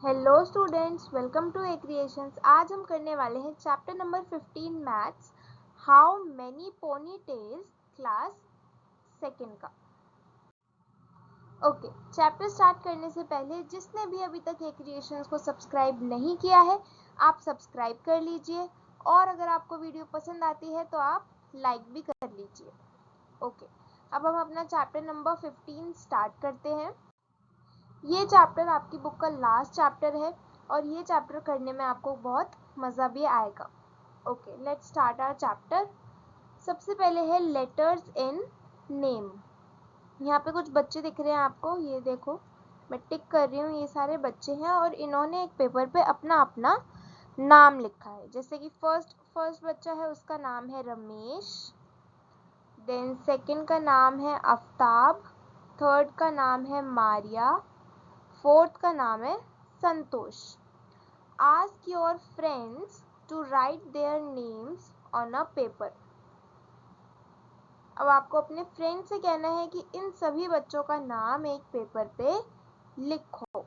Hello students, welcome to A Creations. आज हम करने वाले हैं chapter number 15 maths, how many pony tails, class second का। ओके, चैप्टर स्टार्ट करने से पहले जिसने भी अभी तक ए क्रिएशंस को सब्सक्राइब नहीं किया है, आप सब्सक्राइब कर लीजिए और अगर आपको वीडियो पसंद आती है तो आप लाइक भी कर लीजिए। ओके, अब हम अपना चैप्टर नंबर 15 स्टार्ट करते हैं। ये चैप्टर आपकी बुक का लास्ट चैप्टर है और ये चैप्टर करने में आपको बहुत मज़ा भी आएगा। Okay, let's start our chapter. सबसे पहले है लेटर्स इन नेम। यहाँ पे कुछ बच्चे दिख रहे हैं आपको, ये देखो मैं टिक कर रही हूँ, ये सारे बच्चे हैं और इन्होंने एक पेपर पे अपना अपना नाम लिखा है। जैसे कि फर्स्ट बच्चा है, उसका नाम है रमेश, देन सेकंड का नाम है आफ्ताब, थर्ड का नाम है मारिया, फोर्थ का नाम है Santosh. Ask your friends to write their names on a paper. अब आपको अपने फ्रेंड से कहना है कि इन सभी बच्चों का नाम एक पेपर पे लिखो।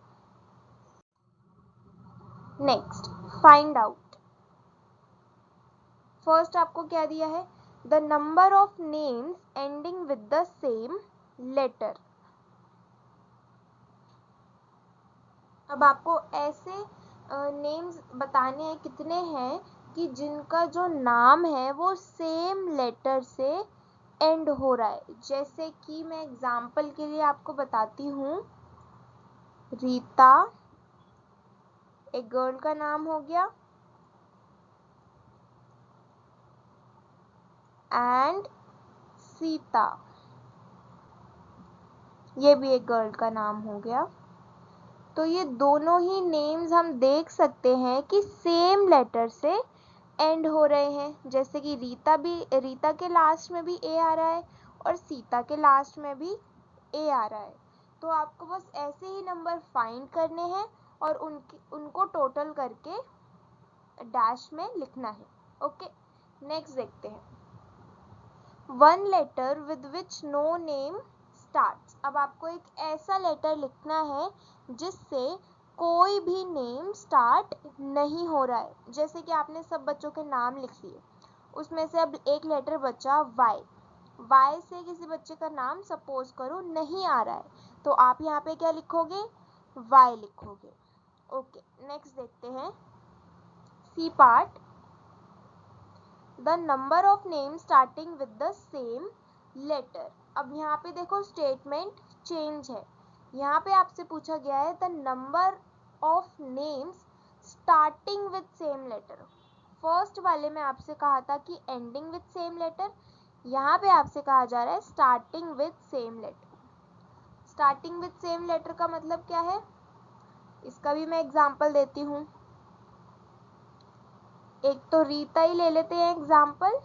Next, find out. फर्स्ट आपको क्या दिया है, the number of names ending with the same letter. अब आपको ऐसे नेम्स बताने हैं कितने हैं कि जिनका जो नाम है वो सेम लेटर से एंड हो रहा है। जैसे कि मैं एग्जांपल के लिए आपको बताती हूँ, रीता एक गर्ल का नाम हो गया, एंड सीता ये भी एक गर्ल का नाम हो गया। तो ये दोनों ही नेम्स हम देख सकते हैं कि सेम लेटर से एंड हो रहे हैं। जैसे कि रीता के लास्ट में भी ए आ रहा है और सीता के लास्ट में भी ए आ रहा है। तो आपको बस ऐसे ही नंबर फाइंड करने हैं और उनको टोटल करके डैश में लिखना है। ओके, नेक्स्ट देखते हैं, one letter with which no name starts. अब आपको एक ऐसा लेटर लिखना है जिससे कोई भी नेम स्टार्ट नहीं हो रहा है। जैसे कि आपने सब बच्चों के नाम लिख लिए, उसमें से अब एक लेटर बचा वाई से किसी बच्चे का नाम सपोज करो नहीं आ रहा है, तो आप यहाँ पे क्या लिखोगे, वाई लिखोगे। ओके, नेक्स्ट देखते हैं, C part, the number of name starting with the same letter. अब यहाँ पे देखो स्टेटमेंट चेंज है। यहाँ पे आपसे पूछा गया है the number of names starting with same letter. First वाले में आपसे कहा था कि एंडिंग विद सेम लेटर, यहाँ पे आपसे कहा जा रहा है starting with same letter. Starting with same letter का मतलब क्या है, इसका भी मैं एग्जांपल देती हूँ। एक तो रीता ही ले लेते हैं एग्जांपल,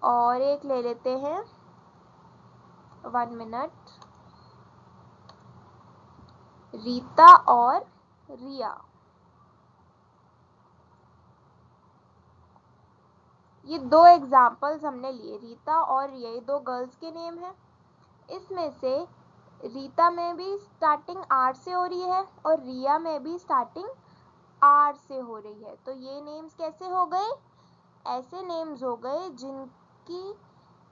और एक ले लेते हैं, 1 मिनट, रीता और रिया। ये दो एग्जाम्पल्स हमने लिए, रीता और रिया, ये दो गर्ल्स के नेम हैं। इसमें से रीता में भी स्टार्टिंग आर से हो रही है और रिया में भी स्टार्टिंग आर से हो रही है। तो ये नेम्स कैसे हो गए, ऐसे नेम्स हो गए जिनकी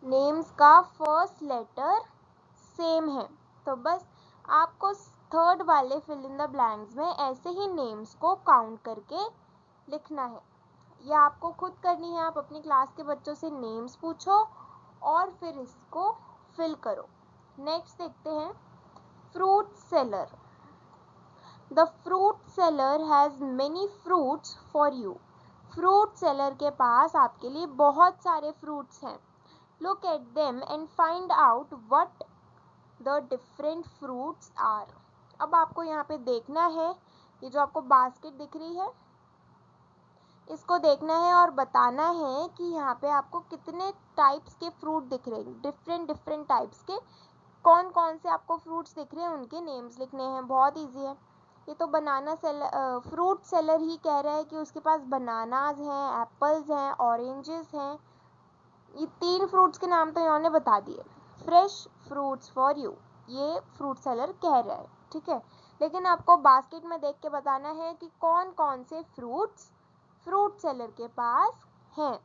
नेम्स का फर्स्ट लेटर सेम है। तो बस आपको थर्ड वाले फिल इन द ब्लैंक्स में ऐसे ही नेम्स को काउंट करके लिखना है। यह आपको खुद करनी है, आप अपनी क्लास के बच्चों से नेम्स पूछो और फिर इसको फिल करो। नेक्स्ट देखते हैं, fruit seller. The fruit seller has many fruits for you. Fruit seller के पास आपके लिए बहुत सारे फ्रूट्स हैं। Look at them and find out what the different fruits are. अब आपको यहाँ पे देखना है, ये जो आपको बास्केट दिख रही है इसको देखना है और बताना है कि यहाँ पे आपको कितने टाइप्स के फ्रूट दिख रहे हैं, डिफरेंट टाइप्स के कौन कौन से आपको फ्रूट्स दिख रहे हैं उनके नेम्स लिखने हैं। बहुत इजी है। ये तो फ्रूट सेलर ही कह रहा है कि उसके पास बनानाज हैं, एप्पल्स हैं, ऑरेंजेस हैं। ये 3 फ्रूट्स के नाम तो इन्होंने बता दिए। फ्रेश फ्रूट्स फॉर यू, ये फ्रूट सेलर कह रहा है, ठीक है। लेकिन आपको बास्केट में देख के बताना है कि कौन कौन से फ्रूट्स फ्रूट सेलर के पास हैं।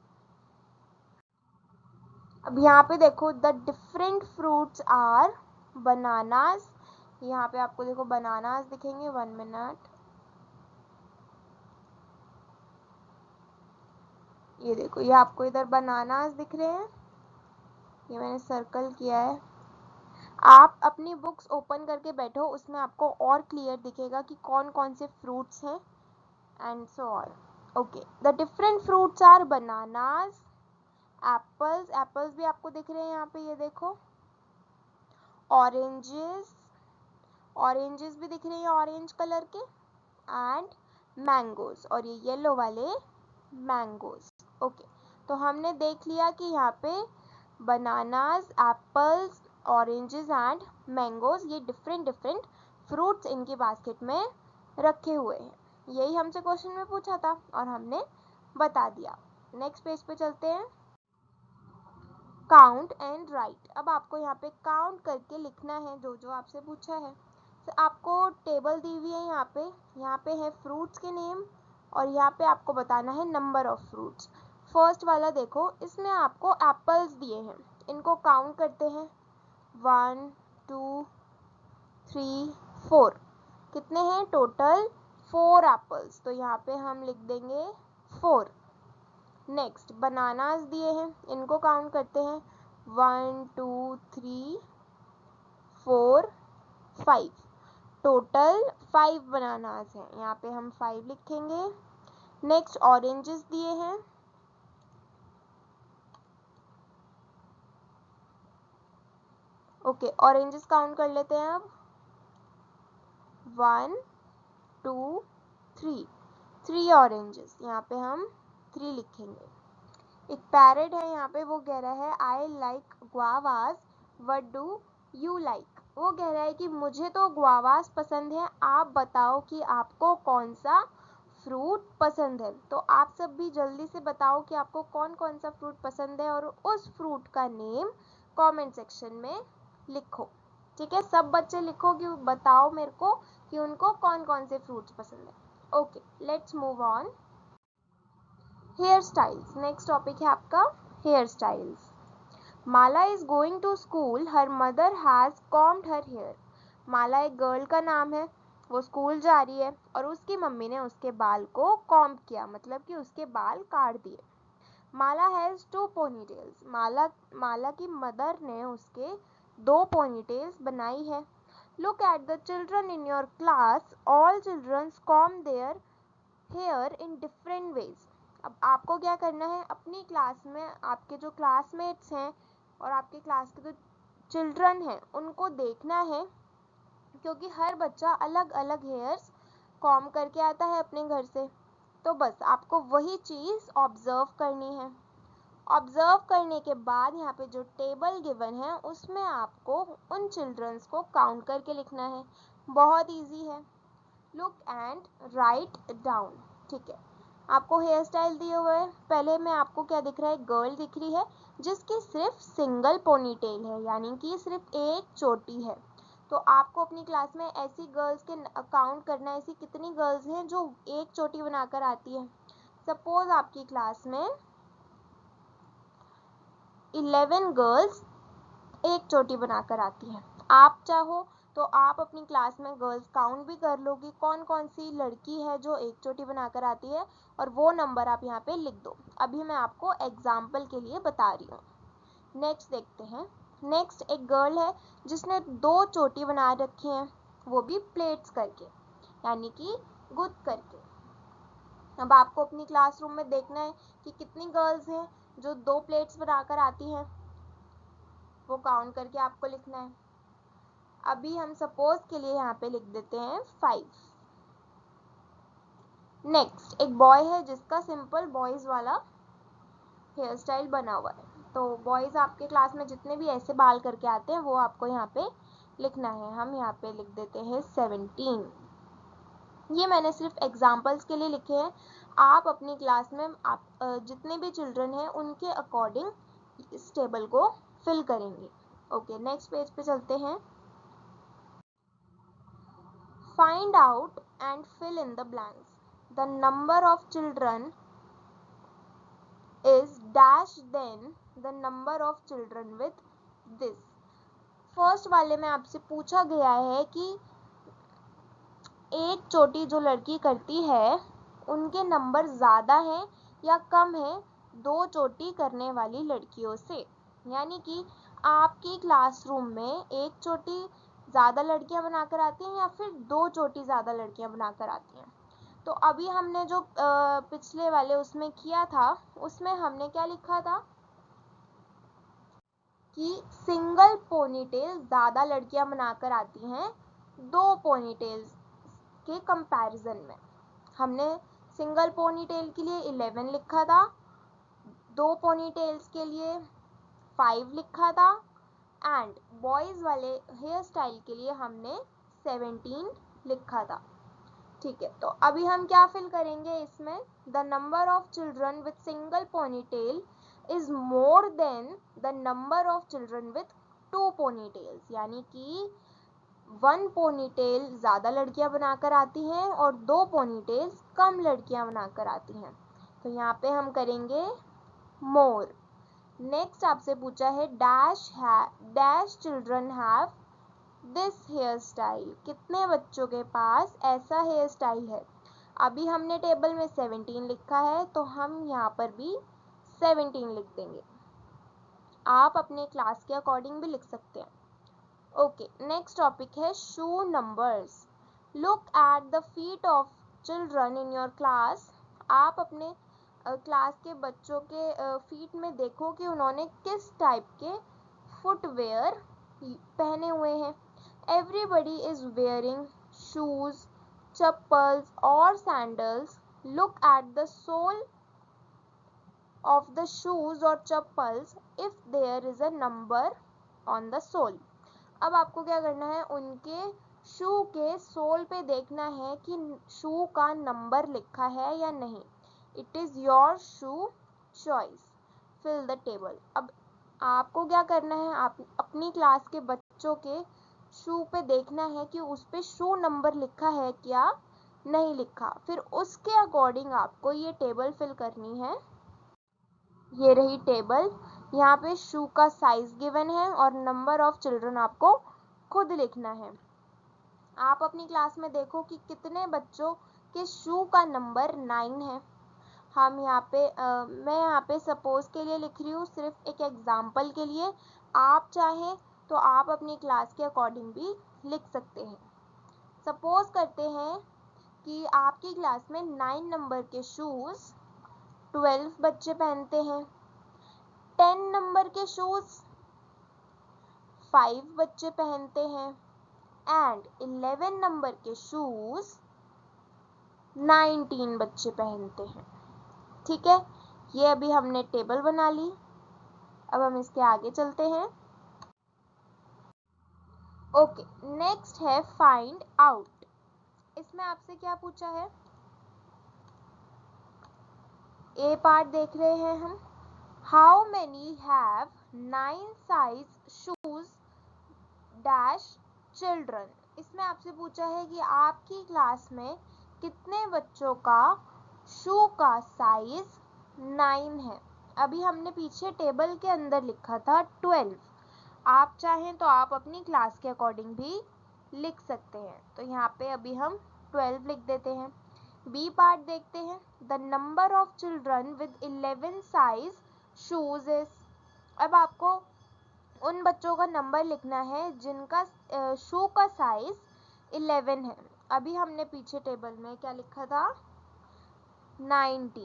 अब यहाँ पे देखो, the different fruits are bananas. यहाँ पे आपको देखो बनानास दिखेंगे, 1 मिनट, ये देखो, ये आपको इधर बनानास दिख रहे हैं, ये मैंने सर्कल किया है। आप अपनी बुक्स ओपन करके बैठो, उसमें आपको और क्लियर दिखेगा कि कौन कौन से फ्रूट्स हैं and so on. Okay, the different fruits are bananas, apples, apples भी आपको दिख रहे हैं यहाँ पे, ये देखो, ऑरेंजेस, ऑरेंजेस भी दिख रहे हैं ऑरेंज कलर के, एंड मैंगोज, और ये येलो वाले मैंगोज। ओके, तो हमने देख लिया कि यहाँ पे bananas, apples, oranges and mangoes, ये डिफरेंट डिफरेंट फ्रूट्स इनकी बास्केट में रखे हुए हैं। यही हमसे क्वेश्चन में पूछा था और हमने बता दिया। नेक्स्ट पेज पे चलते हैं। Count and right. अब आपको यहाँ पे काउंट करके लिखना है जो जो आपसे पूछा है। तो आपको टेबल दी हुई है यहाँ पे है फ्रूट्स के नेम, और यहाँ पे आपको बताना है नंबर ऑफ फ्रूट्स। फर्स्ट वाला देखो, इसमें आपको एप्पल्स दिए हैं, इनको काउंट करते हैं, 1 2 3 4, कितने हैं टोटल, 4 एप्पल्स, तो यहाँ पे हम लिख देंगे 4। नेक्स्ट बनानास दिए हैं, इनको काउंट करते हैं, 1 2 3 4 5, टोटल 5 बनानास हैं, यहाँ पे हम 5 लिखेंगे। नेक्स्ट ऑरेंजेस दिए हैं, ओके, ऑरेंजेस काउंट कर लेते हैं अब, 1 2 3, 3 ऑरेंजेस, यहाँ पे हम 3 लिखेंगे। एक पैरेट है यहाँ पे, वो कह रहा है I like guavas, what do you like. वो कह रहा है कि मुझे तो गुआवास पसंद है, आप बताओ कि आपको कौन सा फ्रूट पसंद है। तो आप सब भी जल्दी से बताओ कि आपको कौन कौन सा फ्रूट पसंद है, और उस फ्रूट का नेम कमेंट सेक्शन में लिखो। ठीक है, सब बच्चे लिखो कि बताओ मेरे को कि उनको कौन कौन से फ्रूट्स पसंद है। Okay, let's move on. Hairstyles, next topic है आपका hairstyles. Mala is going to school, her mother has combed her hair. Mala एक गर्ल का नाम है, वो स्कूल जा रही है और उसकी मम्मी ने उसके बाल को कॉम्ब किया, मतलब कि उसके बाल काट दिए। माला हैज 2 पोनीटेल्स, माला की मदर ने उसके 2 पोनीटेल्स बनाई है। Look at the children in your class, all childrens comb their hair in different ways. अब आपको क्या करना है, अपनी क्लास में आपके जो क्लासमेट्स हैं और आपके क्लास के जो चिल्ड्रन हैं उनको देखना है, क्योंकि हर बच्चा अलग अलग हेयर्स कॉम्ब करके आता है अपने घर से। तो बस आपको वही चीज़ ऑब्जर्व करनी है। ऑब्जर्व करने के बाद यहाँ पे जो टेबल गिवन है उसमें आपको उन चिल्ड्रंस को काउंट करके लिखना है। बहुत ईजी है, लुक एंड राइट डाउन। ठीक है, आपको हेयर स्टाइल दिए हुए हैं। पहले में आपको क्या दिख रहा है, गर्ल दिख रही है जिसकी सिर्फ सिंगल पोनीटेल है, यानी कि सिर्फ एक चोटी है। तो आपको अपनी क्लास में ऐसी गर्ल्स के काउंट करना है, ऐसी कितनी गर्ल्स हैं जो एक चोटी बनाकर आती है। सपोज आपकी क्लास में 11 गर्ल्स एक चोटी बनाकर आती है। आप चाहो तो आप अपनी क्लास में गर्ल्स काउंट भी कर लो कि कौन कौन सी लड़की है जो एक चोटी बनाकर आती है, और वो नंबर आप यहाँ पे लिख दो। अभी मैं आपको एग्जाम्पल के लिए बता रही हूँ। नेक्स्ट देखते हैं। नेक्स्ट एक गर्ल है जिसने 2 चोटी बना रखी हैं, वो भी प्लेट्स करके, यानी कि गुद करके। अब आपको अपनी क्लासरूम में देखना है कि कितनी गर्ल्स हैं जो 2 प्लेट्स बनाकर आती हैं, वो काउंट करके आपको लिखना है। अभी हम सपोज के लिए यहाँ पे लिख देते हैं 5। नेक्स्ट एक बॉय है जिसका सिंपल बॉयज वाला हेयर स्टाइल बना हुआ है। तो बॉयज आपके क्लास में जितने भी ऐसे बाल करके आते हैं वो आपको यहाँ पे लिखना है। हम यहाँ पे लिख देते हैं 17। ये मैंने सिर्फ एग्जाम्पल्स के लिए लिखे हैं, आप अपनी क्लास में आप जितने भी चिल्ड्रन हैं उनके अकॉर्डिंग इस टेबल को फिल करेंगे। ओके, नेक्स्ट पेज पे चलते हैं। Find out and fill in the blanks. The number of children is dash then the number of children with this. First वाले में आपसे पूछा गया है कि एक चोटी जो लड़की करती है उनके नंबर ज़्यादा हैं या कम हैं दो चोटी करने वाली लड़कियों से। यानी कि आपकी क्लासरूम में एक चोटी ज़्यादा लड़कियां बनाकर आती हैं या फिर दो चोटी ज़्यादा लड़कियां बनाकर आती हैं। तो अभी हमने जो पिछले वाले उसमें किया था उसमें हमने क्या लिखा था कि सिंगल पोनीटेल ज़्यादा लड़कियां बनाकर आती हैं दो पोनीटेल्स के कंपैरिजन में। हमने सिंगल पोनीटेल के लिए 11 लिखा था, दो पोनीटेल्स के लिए 5 लिखा था एंड बॉयज़ वाले हेयर स्टाइल के लिए हमने 17 लिखा था। ठीक है, तो अभी हम क्या फिल करेंगे इसमें, the number of children with single ponytail is more than the number of children with 2 पोनीटेल्स। यानी कि 1 पोनीटेल ज़्यादा लड़कियां बनाकर आती हैं और 2 पोनीटेल्स कम लड़कियां बनाकर आती हैं। तो यहाँ पे हम करेंगे मोर। नेक्स्ट आपसे पूछा है dash children have this hair style. कितने बच्चों के पास ऐसा हेयर स्टाइल है। अभी हमने टेबल में 17 लिखा है तो हम यहाँ पर भी 17 लिख देंगे। आप अपने क्लास के अकॉर्डिंग भी लिख सकते हैं। ओके, नेक्स्ट टॉपिक है shoe numbers. Look at the feet of children in your class. आप अपने क्लास के बच्चों के फीट में देखो कि उन्होंने किस टाइप के फुटवेयर पहने हुए हैं। Everybody is wearing shoes, chappals और sandals. Look at the sole of the shoes or chappals if there is a number on the sole। अब आपको क्या करना है, उनके शू के सोल पे देखना है कि शू का नंबर लिखा है या नहीं। It is your shoe choice, fill the table. अब आपको क्या करना है, आप अपनी क्लास के बच्चों के शू पे देखना है कि उस पे शू नंबर लिखा है क्या नहीं लिखा। फिर उसके अकॉर्डिंग आपको ये टेबल फिल करनी है। ये रही टेबल। यहाँ पे शू का साइज गिवन है और नंबर ऑफ चिल्ड्रन आपको खुद लिखना है। आप अपनी क्लास में देखो कि कितने बच्चों के शू का नंबर 9 है। हम यहाँ पे मैं यहाँ पे सपोज के लिए लिख रही हूँ, सिर्फ एक एग्जाम्पल के लिए। आप चाहें तो आप अपनी क्लास के अकॉर्डिंग भी लिख सकते हैं। सपोज करते हैं कि आपकी क्लास में 9 नंबर के शूज़ 12 बच्चे पहनते हैं। 10 नंबर के शूज 5 बच्चे पहनते हैं एंड 11 नंबर के शूज 19 बच्चे पहनते हैं। ठीक है, ये अभी हमने टेबल बना ली। अब हम इसके आगे चलते हैं। ओके, नेक्स्ट है फाइंड आउट। इसमें आपसे क्या पूछा है, ए पार्ट देख रहे हैं हम। How many have 9 size shoes dash children। इसमें आपसे पूछा है कि आपकी क्लास में कितने बच्चों का शू का साइज 9 है। अभी हमने पीछे टेबल के अंदर लिखा था 12। आप चाहें तो आप अपनी क्लास के अकॉर्डिंग भी लिख सकते हैं। तो यहाँ पे अभी हम 12 लिख देते हैं। बी पार्ट देखते हैं। The number of children with 11 size shoes is. अब आपको उन बच्चों का नंबर लिखना है जिनका शू का साइज 11 है। अभी हमने पीछे टेबल में क्या लिखा था, 19।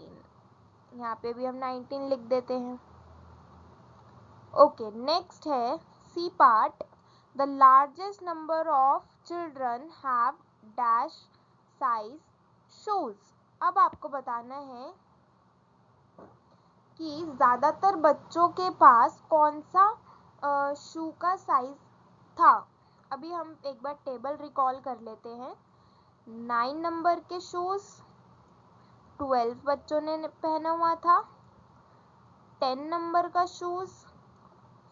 यहाँ पे भी हम 19 लिख देते हैं। ओके, नेक्स्ट है C part. The largest number of children have dash size shoes. अब आपको बताना है कि ज़्यादातर बच्चों के पास कौन सा शू का साइज था। अभी हम एक बार टेबल रिकॉल कर लेते हैं। 9 नंबर के शूज 12 बच्चों ने पहना हुआ था। 10 नंबर का शूज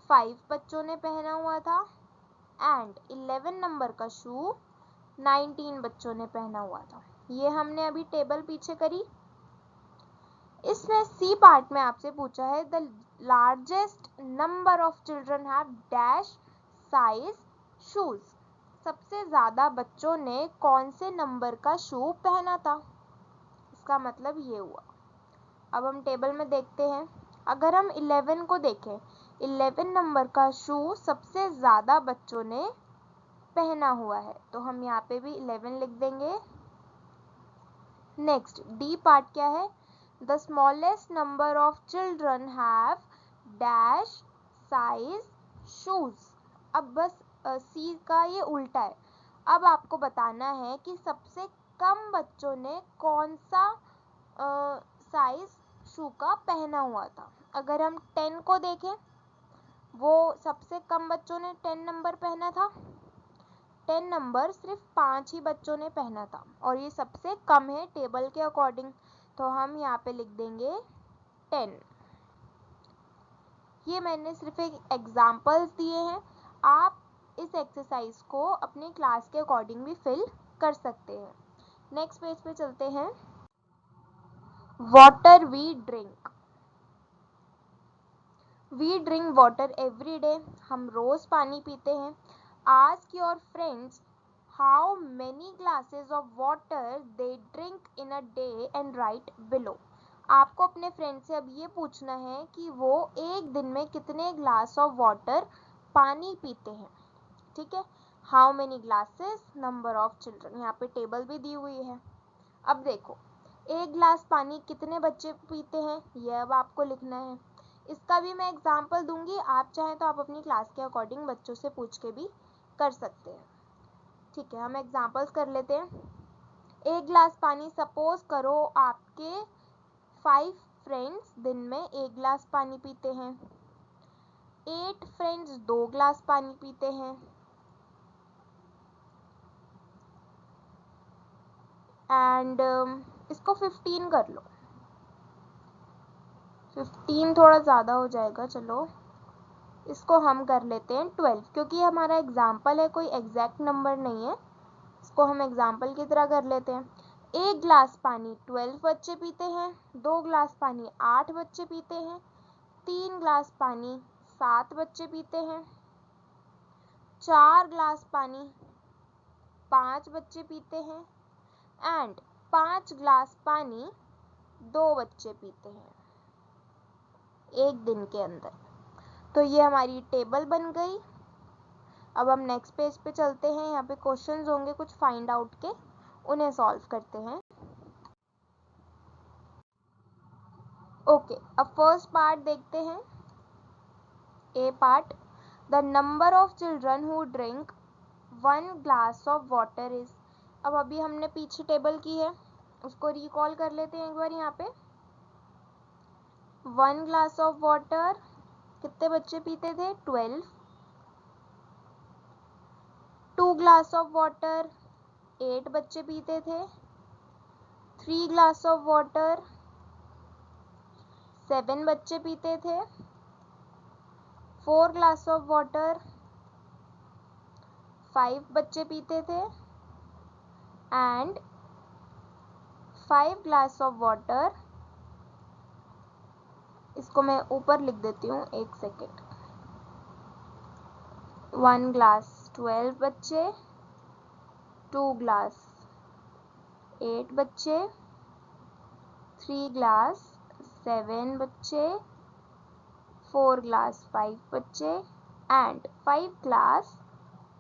5 बच्चों ने पहना हुआ था एंड 11 नंबर का शू 19 बच्चों ने पहना हुआ था। ये हमने अभी टेबल पीछे करी। इसमें सी पार्ट में आपसे पूछा है the largest number of children have dash size shoes. सबसे ज्यादा बच्चों ने कौन से नंबर का शू पहना था, इसका मतलब ये हुआ। अब हम टेबल में देखते हैं। अगर हम 11 को देखें, 11 नंबर का शू सबसे ज्यादा बच्चों ने पहना हुआ है, तो हम यहाँ पे भी 11 लिख देंगे। नेक्स्ट डी पार्ट क्या है, the smallest number of children have dash size shoes. अब बस सी का ये उल्टा है। अब आपको बताना है कि सबसे कम बच्चों ने कौन सा साइज शू का पहना हुआ था। अगर हम 10 को देखें, वो सबसे कम बच्चों ने 10 नंबर पहना था। 10 नंबर सिर्फ 5 ही बच्चों ने पहना था और ये सबसे कम है टेबल के अकॉर्डिंग, तो हम यहाँ पे लिख देंगे 10। ये मैंने सिर्फ एक एग्जाम्पल्स दिए हैं, आप इस एक्सरसाइज को अपनी क्लास के अकॉर्डिंग भी फिल कर सकते हैं। नेक्स्ट पेज पे चलते हैं। Water we drink. We drink water every day. हम रोज पानी पीते हैं। Ask your friends how many glasses of water they drink in a day and write below. आपको अपने फ्रेंड से अब ये पूछना है कि वो एक दिन में कितने ग्लास ऑफ वाटर पानी पीते हैं। ठीक है, how many glasses, number of children, यहाँ पे टेबल भी दी हुई है। अब देखो, एक ग्लास पानी कितने बच्चे पीते हैं, ये अब आपको लिखना है। इसका भी मैं एग्जाम्पल दूंगी, आप चाहें तो आप अपनी क्लास के अकॉर्डिंग बच्चों से पूछ के भी कर सकते हैं। ठीक है, हम एग्जाम्पल्स कर लेते हैं। एक ग्लास पानी, सपोज करो आपके 5 फ्रेंड्स दिन में 1 ग्लास पानी पीते हैं। 8 फ्रेंड्स 2 ग्लास पानी पीते हैं। एंड इसको 15 कर लो। 15 थोड़ा ज़्यादा हो जाएगा, चलो इसको हम कर लेते हैं 12, क्योंकि हमारा एग्जाम्पल है, कोई एग्जैक्ट नंबर नहीं है, इसको हम एग्जाम्पल की तरह कर लेते हैं। 1 ग्लास पानी 12 बच्चे पीते हैं, 2 ग्लास पानी 8 बच्चे पीते हैं, 3 ग्लास पानी 7 बच्चे पीते हैं, 4 ग्लास पानी 5 बच्चे पीते हैं एंड 5 ग्लास पानी 2 बच्चे पीते हैं एक दिन के अंदर। तो ये हमारी टेबल बन गई। अब हम नेक्स्ट पेज पे चलते हैं। यहाँ पे क्वेश्चंस होंगे कुछ फाइंड आउट के, उन्हें सॉल्व करते हैं। ओके, अब फर्स्ट पार्ट देखते हैं। A part, the number of children who drink 1 glass of water is. अब अभी हमने पीछे टेबल की है, उसको रिकॉल कर लेते हैं एक बार। यहाँ पे 1 ग्लास ऑफ वाटर कितने बच्चे पीते थे, 12। 2 ग्लास ऑफ वाटर 8 बच्चे पीते थे। 3 ग्लास ऑफ वाटर 7 बच्चे पीते थे। 4 ग्लास ऑफ वाटर 5 बच्चे पीते थे एंड 5 ग्लास ऑफ वाटर, इसको मैं ऊपर लिख देती हूँ, एक सेकेंड। 1 ग्लास 12 बच्चे, 2 ग्लास 8 बच्चे, 3 ग्लास 7 बच्चे, 4 ग्लास 5 बच्चे एंड 5 ग्लास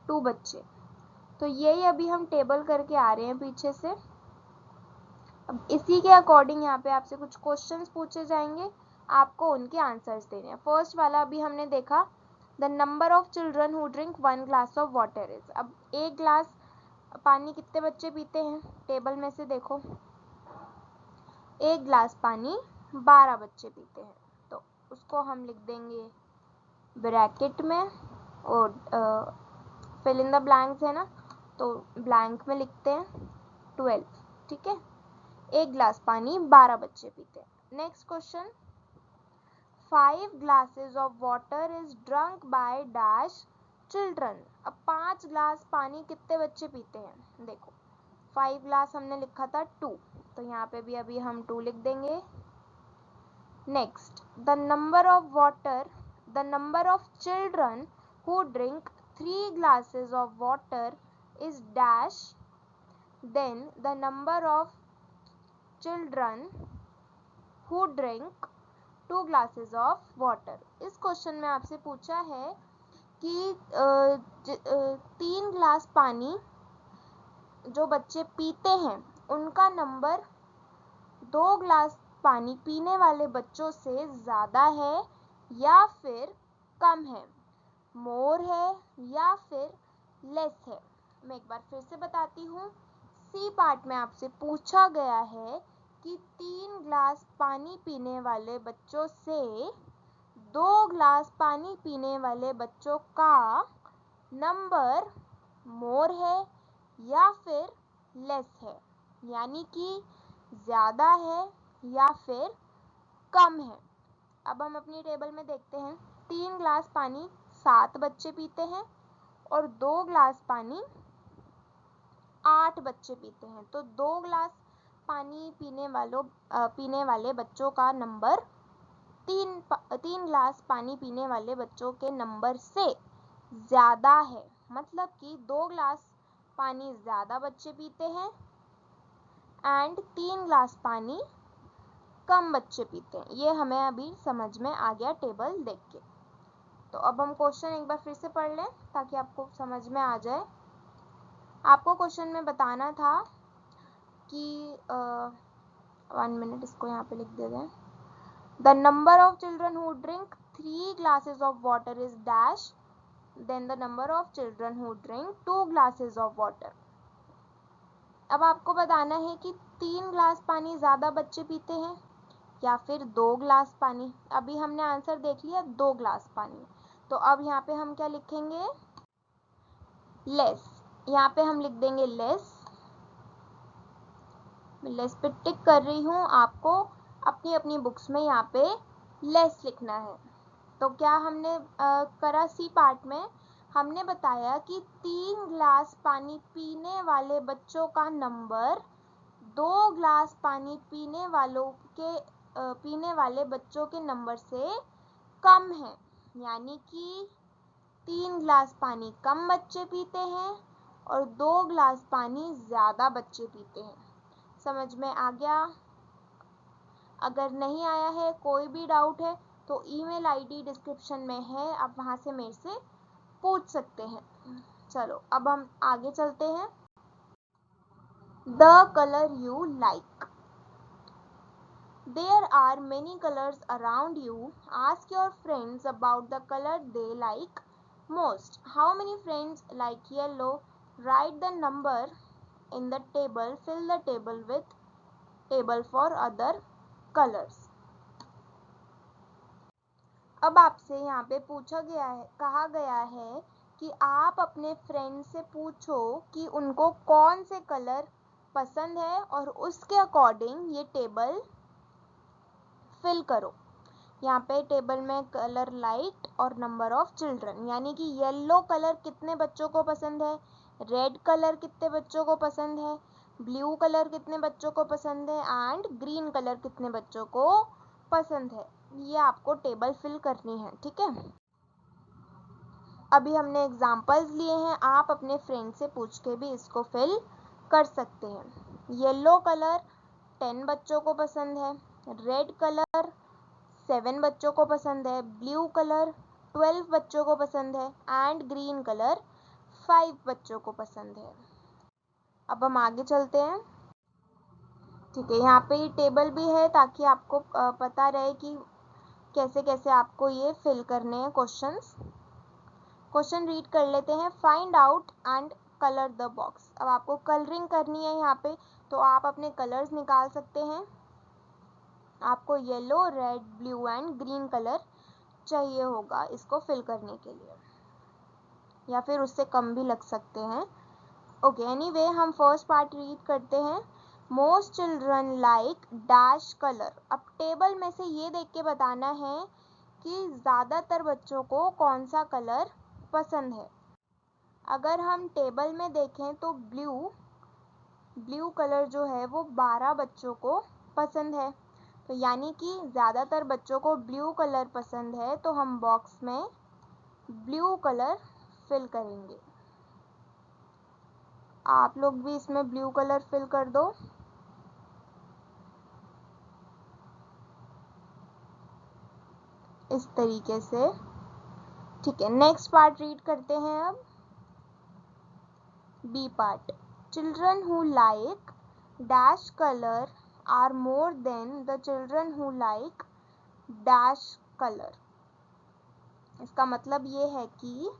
2 बच्चे। तो यही अभी हम टेबल करके आ रहे हैं पीछे से। अब इसी के अकॉर्डिंग यहाँ पे आपसे कुछ क्वेश्चंस पूछे जाएंगे, आपको उनके आंसर्स देने हैं। फर्स्ट वाला अभी हमने देखा, the number of children who drink 1 glass of water is. अब 1 ग्लास पानी कितने बच्चे पीते हैं, टेबल में से देखो, 1 ग्लास पानी 12 बच्चे पीते हैं, तो उसको हम लिख देंगे ब्रैकेट में, और फिल इन द ब्लैंक्स है ना, तो ब्लैंक में लिखते हैं 12। ठीक है, 1 ग्लास पानी 12 बच्चे पीते हैं। Next question, 5 glasses of water is drunk by dash children, अब 5 ग्लास पानी कितने बच्चे पीते हैं? देखो 5 ग्लास हमने लिखा था 2, तो यहाँ पे भी अभी हम 2 लिख देंगे। Next, the number of children who drink 3 glasses of water is dash, then the number of children who drink 2 glasses of water। इस क्वेश्चन में आपसे पूछा है कि 3 ग्लास पानी जो बच्चे पीते हैं उनका नंबर 2 ग्लास पानी पीने वाले बच्चों से ज़्यादा है या फिर कम है, मोर है या फिर लेस है। मैं एक बार फिर से बताती हूँ। सी पार्ट में आपसे पूछा गया है कि 3 ग्लास पानी पीने वाले बच्चों से 2 ग्लास पानी पीने वाले बच्चों का नंबर मोर है या फिर लेस है, यानी कि ज़्यादा है या फिर कम है। अब हम अपनी टेबल में देखते हैं। 3 ग्लास पानी 7 बच्चे पीते हैं और 2 ग्लास पानी 8 बच्चे पीते हैं, तो 2 ग्लास पानी पीने वाले बच्चों का नंबर 3 ग्लास पानी पीने वाले बच्चों के नंबर से ज़्यादा है, मतलब कि 2 ग्लास पानी ज़्यादा बच्चे पीते हैं एंड 3 ग्लास पानी कम बच्चे पीते हैं। ये हमें अभी समझ में आ गया टेबल देख के। तो अब हम क्वेश्चन एक बार फिर से पढ़ लें ताकि आपको समझ में आ जाए। आपको क्वेश्चन में बताना था कि 1 मिनट, इसको यहाँ पे लिख देते हैं। The number of children who drink 3 glasses of water is dash, then the number of children who drink 2 glasses of water. अब आपको बताना है कि 3 ग्लास पानी ज़्यादा बच्चे पीते हैं या फिर 2 ग्लास पानी। अभी हमने आंसर देख लिया 2 ग्लास पानी, तो अब यहाँ पे हम क्या लिखेंगे? लेस। यहाँ पे हम लिख देंगे लेस। मैं लेस पे टिक कर रही हूँ, आपको अपनी अपनी बुक्स में यहाँ पे लेस लिखना है। तो क्या हमने करा? सी पार्ट में हमने बताया कि 3 ग्लास पानी पीने वाले बच्चों का नंबर 2 ग्लास पानी पीने वाले बच्चों के नंबर से कम है, यानी कि 3 ग्लास पानी कम बच्चे पीते हैं और 2 ग्लास पानी ज़्यादा बच्चे पीते हैं। समझ में आ गया? अगर नहीं आया है, कोई भी डाउट है तो ईमेल आईडी डिस्क्रिप्शन में है, आप वहाँ से मेरे से पूछ सकते हैं। चलो अब हम आगे चलते हैं। The colour you like. There are many colors around you. Ask your friends about the color they like most. How many friends like yellow? Write the number in the table. Fill the table with table for other colors. अब आपसे यहाँ पे कहा गया है कि आप अपने फ्रेंड से पूछो कि उनको कौन से कलर पसंद है और उसके अकॉर्डिंग ये टेबल फिल करो। यहाँ पे टेबल में कलर लाइट और नंबर ऑफ चिल्ड्रन, यानी कि येलो कलर कितने बच्चों को पसंद है, रेड कलर कितने बच्चों को पसंद है, ब्लू कलर कितने बच्चों को पसंद है एंड ग्रीन कलर कितने बच्चों को पसंद है। ये आपको टेबल फिल करनी है, ठीक है। अभी हमने एग्जाम्पल्स लिए हैं, आप अपने फ्रेंड से पूछ के भी इसको फिल कर सकते हैं। येलो कलर 10 बच्चों को पसंद है, रेड कलर 7 बच्चों को पसंद है, ब्लू कलर 12 बच्चों को पसंद है एंड ग्रीन कलर 5 बच्चों को पसंद है। अब हम आगे चलते हैं, ठीक है। यहाँ पे ये टेबल भी है ताकि आपको पता रहे कि कैसे कैसे आपको ये फिल करने हैं क्वेश्चंस। क्वेश्चन रीड कर लेते हैं। Find out and colour the box. अब आपको कलरिंग करनी है यहाँ पे, तो आप अपने कलर्स निकाल सकते हैं। आपको yellow, red, blue and green colour चाहिए होगा इसको फिल करने के लिए, या फिर उससे कम भी लग सकते हैं। ओके, एनीवे हम फर्स्ट पार्ट रीड करते हैं। Most children like dash colour. अब टेबल में से ये देख के बताना है कि ज़्यादातर बच्चों को कौन सा कलर पसंद है। अगर हम टेबल में देखें तो ब्लू कलर जो है वो 12 बच्चों को पसंद है। तो यानी कि ज़्यादातर बच्चों को ब्लू कलर पसंद है, तो हम बॉक्स में ब्लू कलर फिल करेंगे। आप लोग भी इसमें ब्लू कलर फिल कर दो। इस तरीके से। ठीक है, नेक्स्ट पार्ट रीड करते हैं अब। B part. Children who like dash colour are more than the children who like dash colour. इसका मतलब ये है कि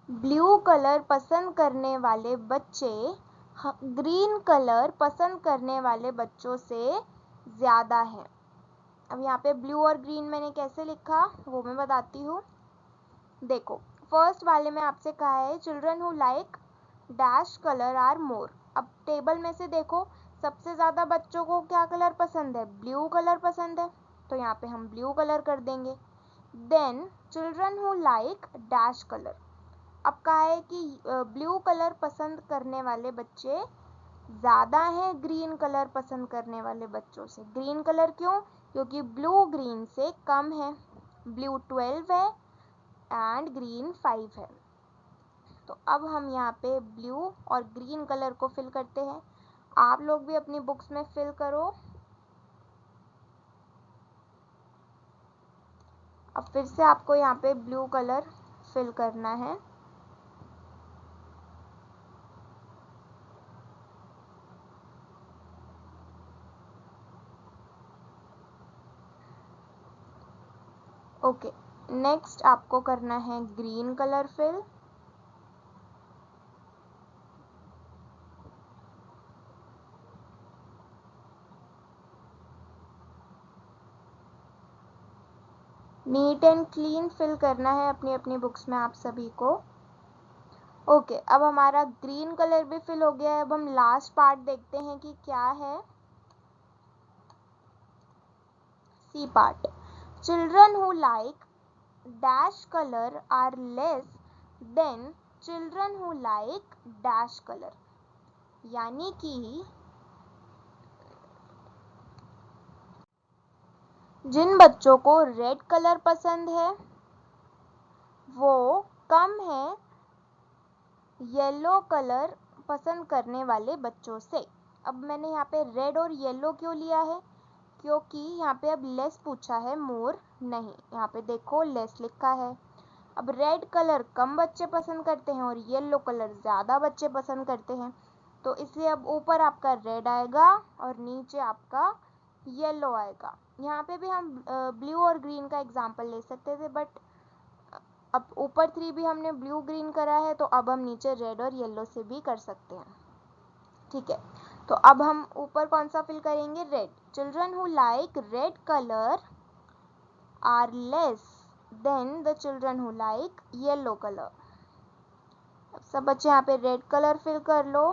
ब्लू कलर पसंद करने वाले बच्चे ग्रीन कलर पसंद करने वाले बच्चों से ज़्यादा हैं। अब यहाँ पे ब्लू और ग्रीन मैंने कैसे लिखा वो मैं बताती हूँ। देखो, फर्स्ट वाले में आपसे कहा है children who like dash colour are more. अब टेबल में से देखो, सबसे ज़्यादा बच्चों को क्या कलर पसंद है? ब्लू कलर पसंद है, तो यहाँ पे हम ब्लू कलर कर देंगे। Then children who like dash colour. अब कहा है कि ब्लू कलर पसंद करने वाले बच्चे ज़्यादा हैं ग्रीन कलर पसंद करने वाले बच्चों से। ग्रीन कलर क्यों? क्योंकि ब्लू ग्रीन से कम है। ब्लू 12 है एंड ग्रीन 5 है। तो अब हम यहाँ पे ब्लू और ग्रीन कलर को फिल करते हैं। आप लोग भी अपनी बुक्स में फिल करो। अब फिर से आपको यहाँ पे ब्लू कलर फिल करना है। ओके, नेक्स्ट आपको करना है green colour fill. Neat and clean fill करना है अपनी अपनी बुक्स में आप सभी को। ओके, अब हमारा ग्रीन कलर भी फिल हो गया है। अब हम लास्ट पार्ट देखते हैं कि क्या है। C part. Children who like dash colour are less than children who like dash colour. यानी कि जिन बच्चों को रेड कलर पसंद है वो कम है येलो कलर पसंद करने वाले बच्चों से। अब मैंने यहाँ पे रेड और येलो क्यों लिया है? क्योंकि यहाँ पे अब लेस पूछा है, मोर नहीं। यहाँ पे देखो लेस लिखा है। अब रेड कलर कम बच्चे पसंद करते हैं और येलो कलर ज़्यादा बच्चे पसंद करते हैं, तो इसलिए अब ऊपर आपका रेड आएगा और नीचे आपका येलो आएगा। यहाँ पे भी हम ब्लू और ग्रीन का एग्जाम्पल ले सकते थे, बट अब ऊपर 3 भी हमने ब्लू ग्रीन करा है, तो अब हम नीचे रेड और येलो से भी कर सकते हैं। ठीक है, तो अब हम ऊपर कौन सा फिल करेंगे? Red. Children who like red colour are less than the children who like yellow colour. अब सब बच्चे यहाँ पे रेड कलर फिल कर लो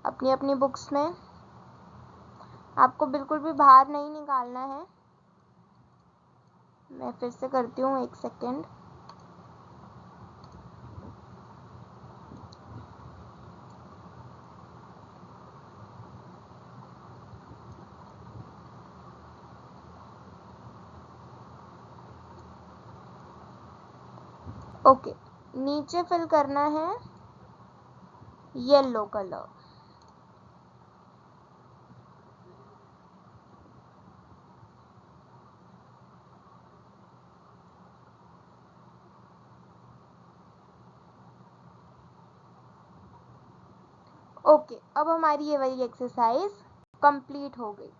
अपनी अपनी बुक्स में। आपको बिल्कुल भी बाहर नहीं निकालना है। मैं फिर से करती हूँ, 1 सेकेंड। ओके, नीचे फिल करना है येलो कलर। ओके, अब हमारी ये वाली एक्सरसाइज कंप्लीट हो गई।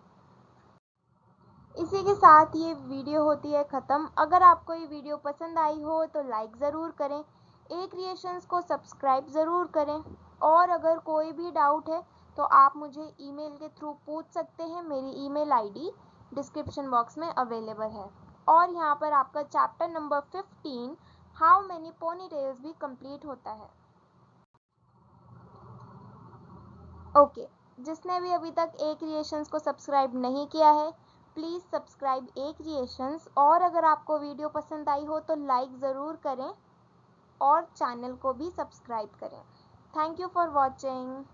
इसी के साथ ये वीडियो होती है ख़त्म। अगर आपको ये वीडियो पसंद आई हो तो लाइक ज़रूर करें, ए क्रिएशंस को सब्सक्राइब ज़रूर करें, और अगर कोई भी डाउट है तो आप मुझे ईमेल के थ्रू पूछ सकते हैं। मेरी ईमेल आईडी डिस्क्रिप्शन बॉक्स में अवेलेबल है। और यहाँ पर आपका चैप्टर नंबर 15 हाउ मैनी पोनीटेल्स भी कंप्लीट होता है। ओके, जिसने भी अभी तक ए क्रिएशंस को सब्सक्राइब नहीं किया है प्लीज़ सब्सक्राइब ए क्रिएशंस। और अगर आपको वीडियो पसंद आई हो तो लाइक ज़रूर करें। और चैनल को भी सब्सक्राइब करें। Thank you for watching.